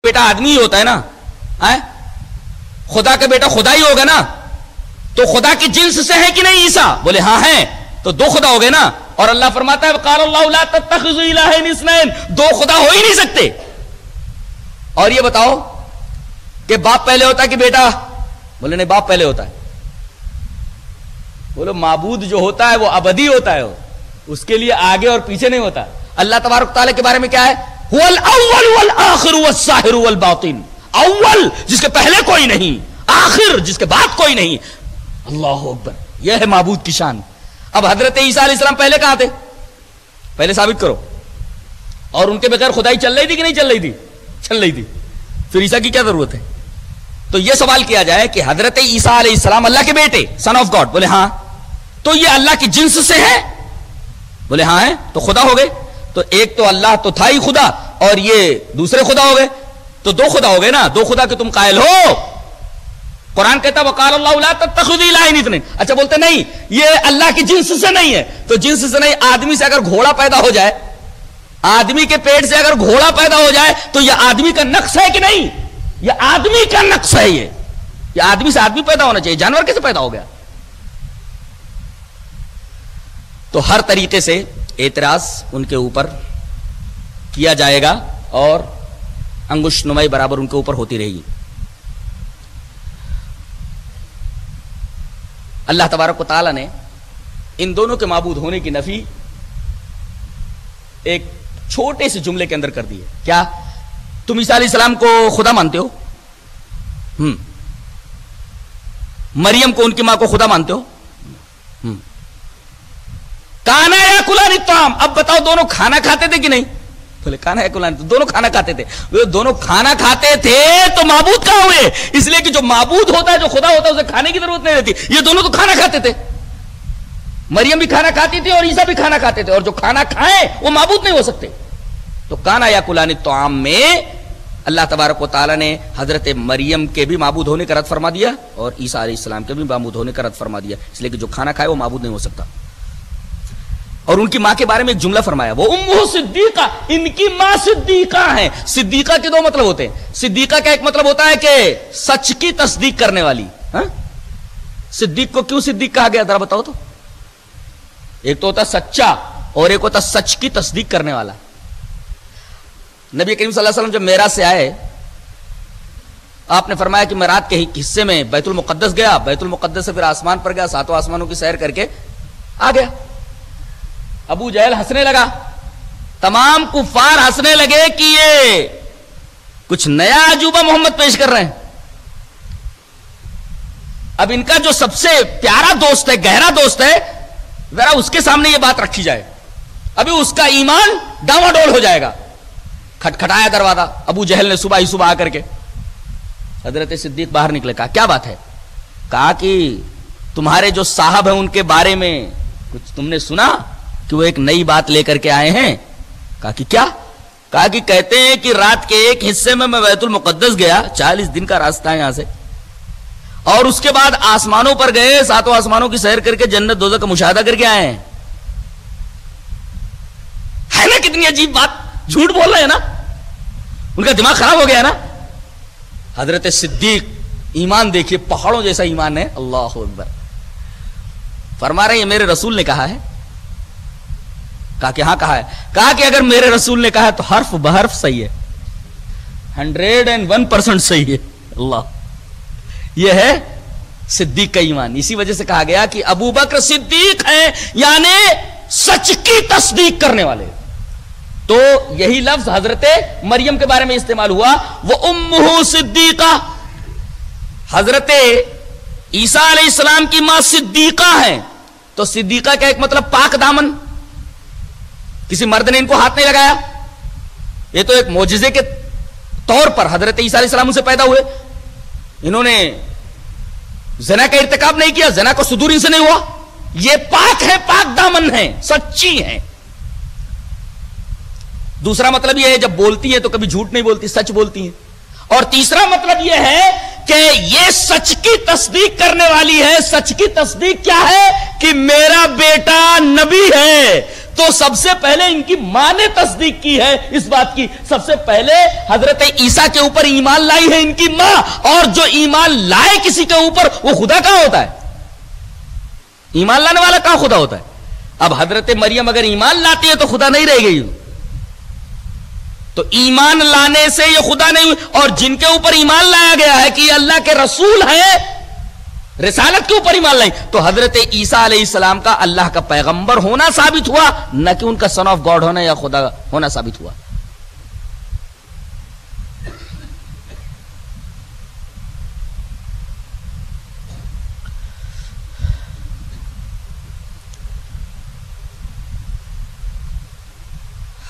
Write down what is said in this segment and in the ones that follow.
بیٹا آدمی ہی ہوتا ہے نا, خدا کا بیٹا خدا ہی ہوگا نا, تو خدا کی جنس سے ہے کہ نہیں عیسیٰ؟ بولے ہاں ہیں, تو دو خدا ہو گئے نا. اور اللہ فرماتا ہے وقال اللہ لا تتخذوا الہین اثنین, دو خدا ہو ہی نہیں سکتے. اور یہ بتاؤ کہ باپ پہلے ہوتا ہے کہ بیٹا؟ بولے نہیں, باپ پہلے ہوتا ہے. بولو معبود جو ہوتا ہے وہ ابدی ہوتا ہے, اس کے لیے آگے اور پیچھے نہیں ہوتا. اللہ تبارک تعالیٰ کے بارے میں کیا ہے؟ هو الاول والآخر والظاہر والباطن, اول جس کے پہلے کوئی نہیں, آخر جس کے بعد کوئی نہیں. اللہ اکبر, یہ ہے معبود کی شان. اب حضرت عیسیٰ علیہ السلام پہلے کہاں تھے؟ پہلے ثابت کرو. اور ان کے بغیر خدائی چل رہی تھی کہ نہیں چل رہی تھی؟ چل رہی تھی. پھر عیسیٰ کی کیا ضرورت ہے؟ تو یہ سوال کیا جائے کہ حضرت عیسیٰ علیہ السلام اللہ کے بیٹے, سن آف گاڈ, بولے ہاں, تو یہ اللہ کی جنس سے ہے؟ بولے ہاں ہے, تو خدا ہو گئے. تو ایک تو اللہ تو تھا ہی خدا, اور یہ دوسرے خدا ہو گئے, تو دو خدا ہو گئے نا. دو خدا کے تم قائل ہو. قرآن کہتا وقال اللہ لا تتخذوا الہین اثنین. اچھا بولتے نہیں یہ اللہ کی جنس سے نہیں ہے, تو جنس سے نہیں. آدمی سے اگر گھوڑا پیدا ہو جائے, آدمی کے پیٹ سے اگر گھوڑا پیدا ہو جائے تو یہ آدمی کا نقص ہے کہ نہیں؟ یہ آدمی کا نقص ہے. یہ آدمی سے آدمی پیدا ہونا چاہیے, جانور کیسے پیدا ہو گیا؟ تو ہر طریقے سے اعتراض ان کے اوپر کیا جائے گا اور انگشت نمائی برابر ان کے اوپر ہوتی رہے گی. اللہ تبارک و تعالیٰ نے ان دونوں کے معبود ہونے کی نفی ایک چھوٹے سے جملے کے اندر کر دی ہے. کیا تم عیسیٰ علیہ السلام کو خدا مانتے ہو؟ مریم کو, ان کی ماں کو خدا مانتے ہو؟ کانا یاکلان الطعام. اب بتاؤ دونوں کھانا کھاتے تھے کہ نہیں؟ بولے کانا یاکلان, دونوں کھانا کھاتے تھے. دونوں کھانا کھاتے تھے تو معبود کہاں ہوئے؟ اس لیے کہ جو معبود ہوتا ہے, جو خدا ہوتا ہے, اسے کھانے کی ضرورت نہیں رہتی. یہ دونوں تو کھانا کھاتے تھے. مریم بھی کھانا کھاتی تھی اور عیسیٰ بھی کھانا کھاتے تھے, اور جو کھانا کھائیں وہ معبود نہیں ہو سکتے. تو کانا یاکلان الطعام میں اللہ تبارک و تعالیٰ نے حضرت مریم کے بھی معبود ہونے کا رد فرما دیا اور عیسیٰ علیہ السلام کے بھی معبود ہونے کا رد فرما دیا, اس لیے کہ جو کھانا کھائے وہ معبود نہیں ہو سکتا. اور ان کی ماں کے بارے میں ایک جملہ فرمایا, وہ امہ صدیقہ, ان کی ماں صدیقہ ہیں. صدیقہ کے دو مطلب ہوتے ہیں. صدیقہ کا ایک مطلب ہوتا ہے کہ سچ کی تصدیق کرنے والی. صدیق کو کیوں صدیق کہا گیا ذرا بتاؤ تو؟ ایک تو ہوتا سچا اور ایک ہوتا سچ کی تصدیق کرنے والا. نبی کریم صلی اللہ علیہ وسلم جب معراج سے آئے, آپ نے فرمایا کہ میں رات کے حصے میں بیت المقدس گیا, بیت المقدس سے پھر آسمان پر گیا, ساتوں آسمانوں کی سیر کر کے آ گیا. ابو جہل ہنسنے لگا, تمام کفار ہنسنے لگے کہ یہ کچھ نیا عجوبہ محمد پیش کر رہے ہیں. اب ان کا جو سب سے پیارا دوست ہے, گہرا دوست ہے, ذرا اس کے سامنے یہ بات رکھی جائے, ابھی اس کا ایمان ڈاواڈول ہو جائے گا. کھٹکھٹایا دروازہ, ابو جہل نے صبح ہی صبح آ کر کے. حضرت صدیق باہر نکلے, کہا کیا بات ہے؟ کہا کہ تمہارے جو صاحب ہیں ان کے بارے میں کچھ تم نے سنا کہ وہ ایک نئی بات لے کر کے آئے ہیں. کہا کہ کیا؟ کہا کہ کہتے ہیں کہ رات کے ایک حصے میں بیت المقدس گیا, 40 دن کا راستہ ہے یہاں سے, اور اس کے بعد آسمانوں پر گئے, ساتوں آسمانوں کی سیر کر کے جنت دوزخ کا مشاہدہ کر کے آئے ہیں. ہے نا کتنی عجیب بات, جھوٹ بول رہے ہیں نا, ان کا دماغ خراب ہو گیا ہے نا. حضرت صدیق ایمان دیکھیے, پہاڑوں جیسا ایمان ہے. اللہ اکبر. فرما رہے ہیں میرے رسول نے کہا ہے. کہا کہ ہاں کہا ہے. کہا کہ اگر میرے رسول نے کہا ہے تو حرف بحرف صحیح ہے, 101% صحیح ہے. اللہ, یہ ہے صدیق کا ایمان. اسی وجہ سے کہا گیا کہ ابو بکر صدیق ہیں, یعنی سچ کی تصدیق کرنے والے. تو یہی لفظ حضرت مریم کے بارے میں استعمال ہوا, وہ امہ صدیقہ. حضرت عیسیٰ علیہ السلام کی ماں صدیقہ ہیں. تو صدیقہ کا ایک مطلب پاک دامن, کسی مرد نے ان کو ہاتھ نہیں لگایا. یہ تو ایک معجزے کے طور پر حضرت عیسیٰ علیہ السلام سے پیدا ہوئے, انہوں نے زنا کا ارتکاب نہیں کیا, زنا کا صدور ان سے نہیں ہوا. یہ پاک ہے, پاک دامن ہے, سچی ہے. دوسرا مطلب یہ ہے جب بولتی ہے تو کبھی جھوٹ نہیں بولتی, سچ بولتی ہیں. اور تیسرا مطلب یہ ہے کہ یہ سچ کی تصدیق کرنے والی ہے. سچ کی تصدیق کیا ہے؟ کہ میرا بیٹا نبی ہے. تو سب سے پہلے ان کی ماں نے تصدیق کی ہے اس بات کی. سب سے پہلے حضرت عیسیٰ کے اوپر ایمان لائی ہے ان کی ماں. اور جو ایمان لائے کسی کے اوپر وہ خدا کہاں ہوتا ہے؟ ایمان لانے والا کہاں خدا ہوتا ہے؟ اب حضرت مریم اگر ایمان لاتی ہے تو خدا نہیں رہ گئی. تو ایمان لانے سے یہ خدا نہیں ہوئی. اور جن کے اوپر ایمان لایا گیا ہے کہ یہ اللہ کے رسول ہیں، رسالت کے اوپر ایمان لائیں، تو حضرت عیسیٰ علیہ السلام کا اللہ کا پیغمبر ہونا ثابت ہوا، نہ کہ ان کا سن آف گاڈ ہونا یا خدا ہونا ثابت ہوا.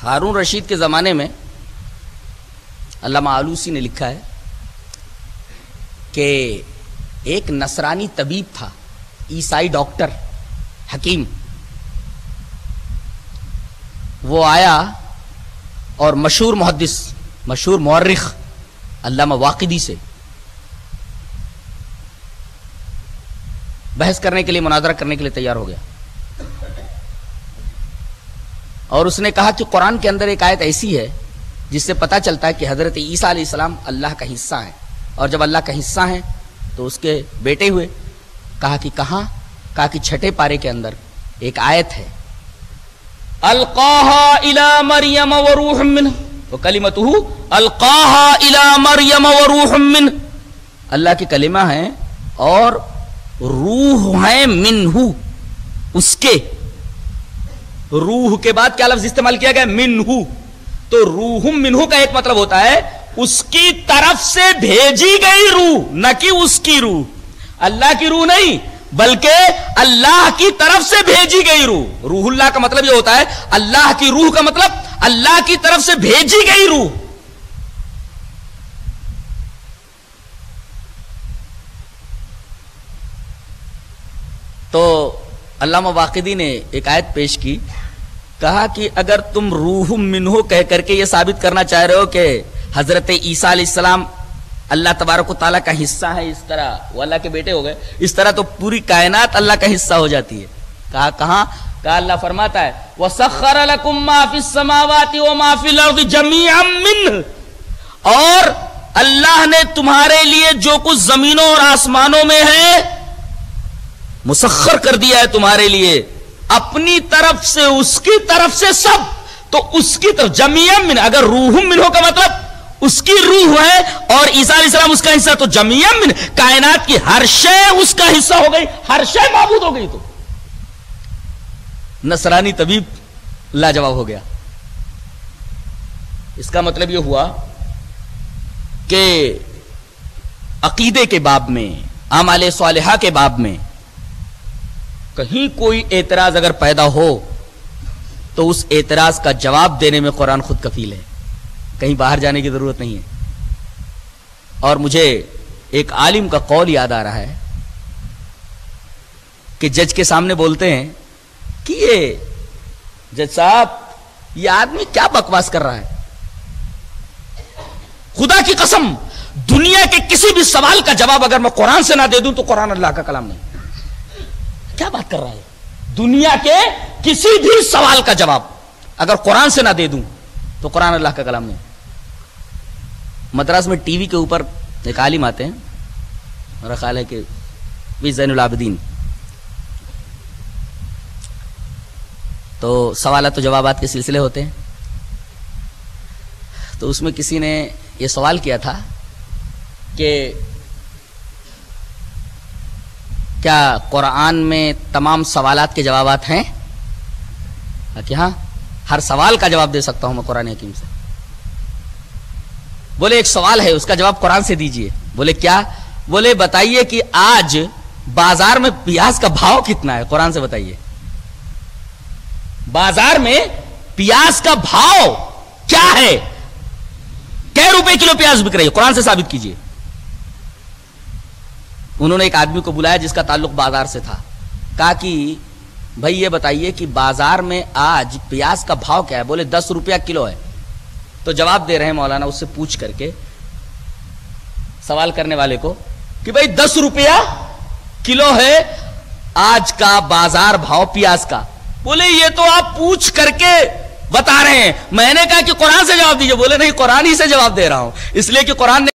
ہارون رشید کے زمانے میں علامہ آلوسی نے لکھا ہے کہ ایک نصرانی طبیب تھا، عیسائی ڈاکٹر حکیم. وہ آیا اور مشہور محدث، مشہور مورخ علامہ واقدی سے بحث کرنے کے لیے، مناظرہ کرنے کے لیے تیار ہو گیا. اور اس نے کہا کہ قرآن کے اندر ایک آیت ایسی ہے جس سے پتہ چلتا ہے کہ حضرت عیسیٰ علیہ السلام اللہ کا حصہ ہیں، اور جب اللہ کا حصہ ہیں تو اس کے بیٹے ہوئے. کہا کہ کہاں؟ کہا کہ چھٹے پارے کے اندر ایک آیت ہے، القاها الى مریم وروح منہ وکلمتہ القاها الى مریم وروح منہ. اللہ کی کلمہ ہیں اور روح ہیں منہ، اس کے. روح کے بعد کیا لفظ استعمال کیا گیا؟ منہ. تو روح منہ کا ایک مطلب ہوتا ہے اس کی طرف سے بھیجی گئی روح، نہ کہ اس کی روح. اللہ کی روح نہیں بلکہ اللہ کی طرف سے بھیجی گئی روح. روح اللہ کا مطلب یہ ہوتا ہے، اللہ کی روح کا مطلب اللہ کی طرف سے بھیجی گئی روح. تو علامہ واقدی نے ایک آیت پیش کی، کہا کہ اگر تم روح منہ کہہ کر کے یہ ثابت کرنا چاہ رہے ہو کہ حضرت عیسیٰ علیہ السلام اللہ تبارک و تعالیٰ کا حصہ ہے، اس طرح وہ اللہ کے بیٹے ہو گئے، اس طرح تو پوری کائنات اللہ کا حصہ ہو جاتی ہے. کہا کہاں؟ کہا اللہ فرماتا ہے وَسَخَّرَ لَكُم مَّا فِي السَّمَاوَاتِ وَمَا فِي الْأَرْضِ جَمِيعًا مِّنْهُ. اور اللہ نے تمہارے لیے جو کچھ زمینوں اور آسمانوں میں ہے مسخر کر دیا ہے تمہارے لیے اپنی طرف سے، اس کی طرف سے سب. تو اس کی طرف جمیعا من، اگر روح منہ کا مطلب اس کی روح ہے اور عیسیٰ علیہ السلام اس کا حصہ، تو جمیعا من کائنات کی ہر شے اس کا حصہ ہو گئی، ہر شے معبود ہو گئی. تو نصرانی طبیب لاجواب ہو گیا. اس کا مطلب یہ ہوا کہ عقیدے کے باب میں، اعمال صالحہ کے باب میں کہیں کوئی اعتراض اگر پیدا ہو تو اس اعتراض کا جواب دینے میں قرآن خود کفیل ہے، کہیں باہر جانے کی ضرورت نہیں ہے. اور مجھے ایک عالم کا قول یاد آ رہا ہے کہ جج کے سامنے بولتے ہیں کہ یہ جج صاحب یہ آدمی کیا بکواس کر رہا ہے، خدا کی قسم دنیا کے کسی بھی سوال کا جواب اگر میں قرآن سے نہ دے دوں تو قرآن اللہ کا کلام نہیں. کیا بات کر رہا ہے؟ دنیا کے کسی بھی سوال کا جواب اگر قرآن سے نہ دے دوں تو قرآن اللہ کا کلام نہیں. مدراس میں ٹی وی کے اوپر ایک عالم آتے ہیں، میرا خیال ہے کہ بھی زین العابدین، تو سوالات و جوابات کے سلسلے ہوتے ہیں. تو اس میں کسی نے یہ سوال کیا تھا کہ کیا قرآن میں تمام سوالات کے جوابات ہیں؟ کہ ہاں، ہر سوال کا جواب دے سکتا ہوں میں قرآن حکیم سے. بولے ایک سوال ہے اس کا جواب قرآن سے دیجئے. بولے کیا؟ بولے بتائیے کہ آج بازار میں پیاز کا بھاؤ کتنا ہے، قرآن سے بتائیے. بازار میں پیاز کا بھاؤ کیا ہے، کئی روپے کلو پیاز بک رہی ہے، قرآن سے ثابت کیجئے. انہوں نے ایک آدمی کو بلایا جس کا تعلق بازار سے تھا. کہا کہ بھائی یہ بتائیے کہ بازار میں آج پیاز کا بھاؤ کیا ہے؟ بولے 10 روپیہ کلو ہے. تو جواب دے رہے ہیں مولانا اس سے پوچھ کر کے سوال کرنے والے کو کہ بھائی 10 روپیہ کلو ہے آج کا بازار بھاؤ پیاز کا. بولے یہ تو آپ پوچھ کر کے بتا رہے ہیں. میں نے کہا کہ قرآن سے جواب دیجئے. بولے نہیں، قرآن ہی سے جواب دے رہا ہوں، اس لیے کہ قرآن نے